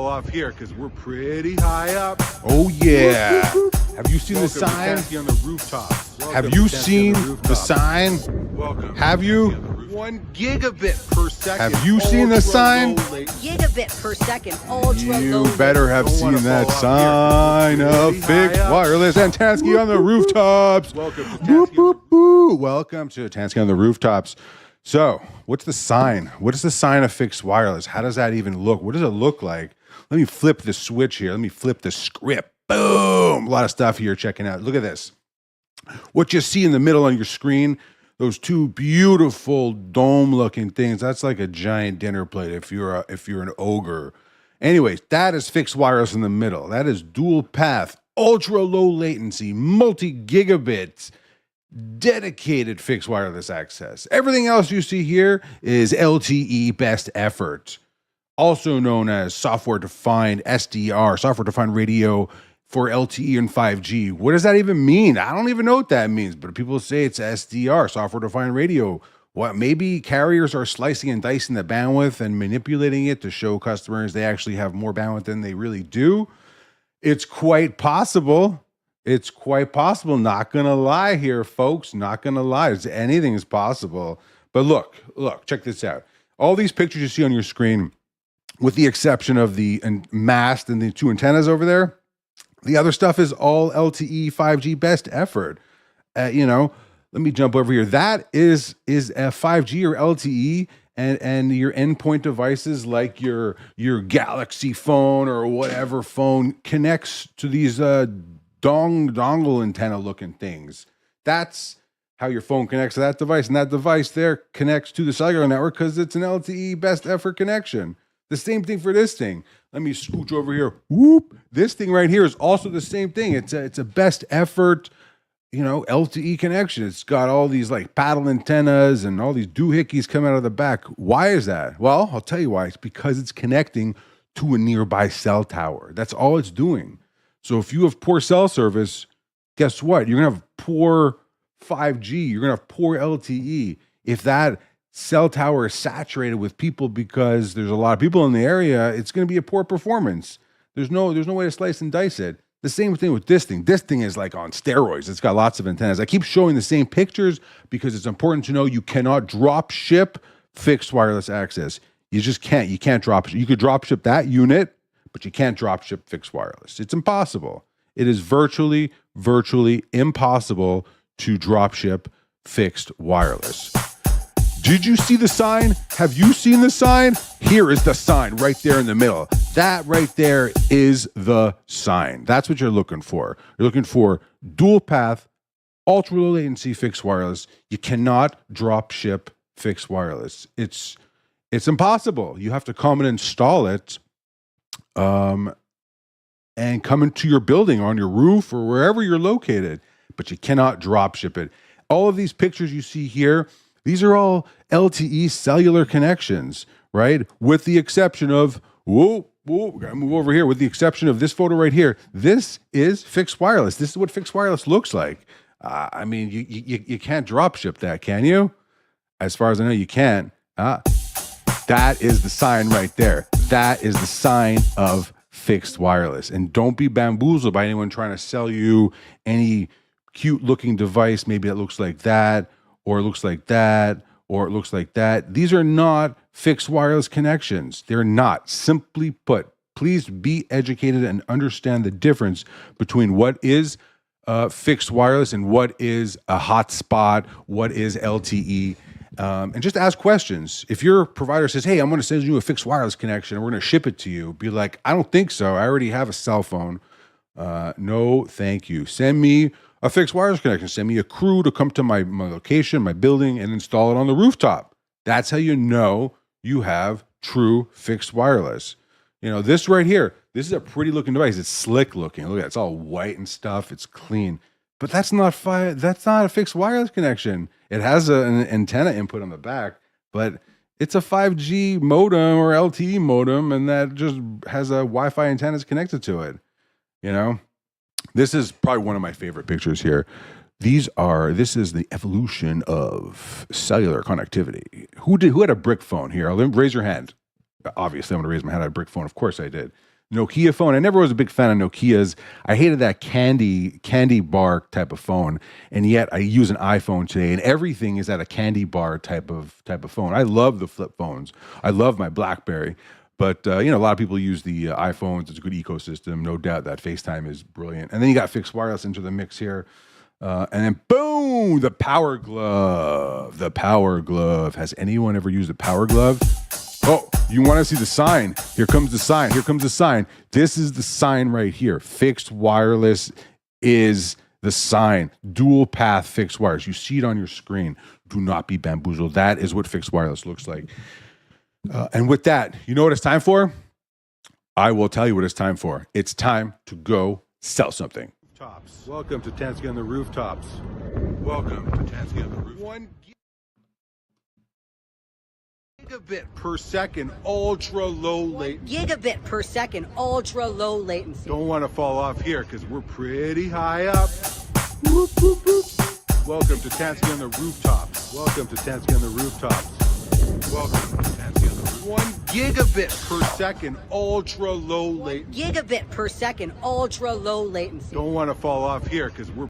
off here because we're pretty high up. Oh yeah. Have you seen the Welcome to sign? Tansky on the rooftop. Welcome Have to you Tansky seen on the rooftop. sign? Welcome. Have you? 1 gigabit per second. Have you seen the ultra sign? low latency. Gigabit per second, ultra low. You better have Don't wanna seen that fall off sign here. of Pretty fixed high up. wireless and Tansky on the rooftops. Welcome to Boop, Tansky on the boop, boop. Welcome to Tansky on the rooftops. So, what's the sign? What is the sign of fixed wireless? How does that even look? What does it look like? Let me flip the switch here. Let me flip the script. Boom! A lot of stuff here checking out. Look at this. What you see in the middle on your screen, those two beautiful dome-looking things, that's like a giant dinner plate if you're an ogre. Anyways, that is fixed wireless in the middle. That is dual path, ultra low latency, multi-gigabit, dedicated fixed wireless access. Everything else you see here is LTE best effort, also known as software-defined SDR, software-defined radio for LTE and 5G. What does that even mean? I don't even know what that means, but people say it's SDR, software-defined radio. What, maybe carriers are slicing and dicing the bandwidth and manipulating it to show customers they actually have more bandwidth than they really do. It's quite possible. It's quite possible. Not gonna lie here, folks. Not gonna lie. Anything is possible. But look, check this out. All these pictures you see on your screen, with the exception of the mast and the two antennas over there, the other stuff is all LTE 5G best effort. Let me jump over here. That is a 5G or LTE, and your endpoint devices like your Galaxy phone or whatever phone connects to these dongle antenna looking things. That's how your phone connects to that device, and that device there connects to the cellular network because it's an LTE best effort connection. The same thing for this thing. Let me scooch over here. Whoop. This thing right here is also the same thing. It's a best effort, LTE connection. It's got all these like paddle antennas and all these doohickeys coming out of the back. Why is that? Well, I'll tell you why. It's because it's connecting to a nearby cell tower. That's all it's doing. So if you have poor cell service, guess what? You're going to have poor 5G. You're going to have poor LTE. If that cell tower is saturated with people because there's a lot of people in the area, it's going to be a poor performance. There's no way to slice and dice it. The same thing with this thing. This thing is like on steroids. It's got lots of antennas. I keep showing the same pictures because it's important to know you cannot drop ship fixed wireless access. You just can't. You can't drop ship. You could drop ship that unit, but you can't drop ship fixed wireless. It's impossible. It is virtually impossible to drop ship fixed wireless. Did you see the sign? Have you seen the sign? Here is the sign right there in the middle. That right there is the sign. That's what you're looking for. You're looking for dual path, ultra low latency fixed wireless. You cannot drop ship fixed wireless. It's impossible. You have to come and install it and come into your building on your roof or wherever you're located, but you cannot drop ship it. All of these pictures you see here, these are all LTE cellular connections, right? With the exception of, we gotta move over here. With the exception of this photo right here, this is fixed wireless. This is what fixed wireless looks like. You can't drop ship that, can you? As far as I know, you can't. That is the sign right there. That is the sign of fixed wireless. And don't be bamboozled by anyone trying to sell you any cute looking device, maybe that looks like that, or it looks like that, or it looks like that. These are not fixed wireless connections. They're not. Simply put, please be educated and understand the difference between what is fixed wireless and what is a hotspot, what is LTE, and just ask questions. If your provider says, hey, I'm going to send you a fixed wireless connection and we're going to ship it to you, be like, I don't think so. I already have a cell phone. No, thank you. Send me a fixed wireless connection. Send me a crew to come to my location, my building, and install it on the rooftop. That's how you know you have true fixed wireless. This right here, this is a pretty looking device. It's slick looking. Look at it. It's all white and stuff. It's clean. But that's not a fixed wireless connection. It has an antenna input on the back, but it's a 5G modem or LTE modem, and that just has a Wi-Fi antennas connected to it. This is probably one of my favorite pictures here. This is the evolution of cellular connectivity. Who had a brick phone here? Raise your hand. Obviously, I'm going to raise my hand. I had a brick phone. Of course I did. Nokia phone. I never was a big fan of Nokias. I hated that candy bar type of phone, and yet I use an iPhone today, and everything is at a candy bar type of phone. I love the flip phones. I love my BlackBerry, but a lot of people use the iPhones. It's a good ecosystem, no doubt. That FaceTime is brilliant, and then you got fixed wireless into the mix here, and then boom, the Power Glove. The Power Glove. Has anyone ever used a Power Glove? Oh, you want to see the sign? Here comes the sign. Here comes the sign. This is the sign right here. Fixed wireless is the sign. Dual path fixed wires. You see it on your screen. Do not be bamboozled. That is what fixed wireless looks like. And with that, you know what it's time for? I will tell you what it's time for. It's time to go sell something. Tops. Welcome to Tansky on the Rooftops. Welcome to Tansky on the Roof. 1 gigabit per second, ultra low latency. Gigabit per second, ultra low latency. Don't want to fall off here because we're pretty high up. Whoop, whoop, whoop. Welcome to Tansky on the Rooftops. Welcome to Tansky on the Rooftops. Welcome to Tansky on the Roof. 1 gigabit per second, ultra low latency. Gigabit per second, ultra low latency. Don't want to fall off here because we're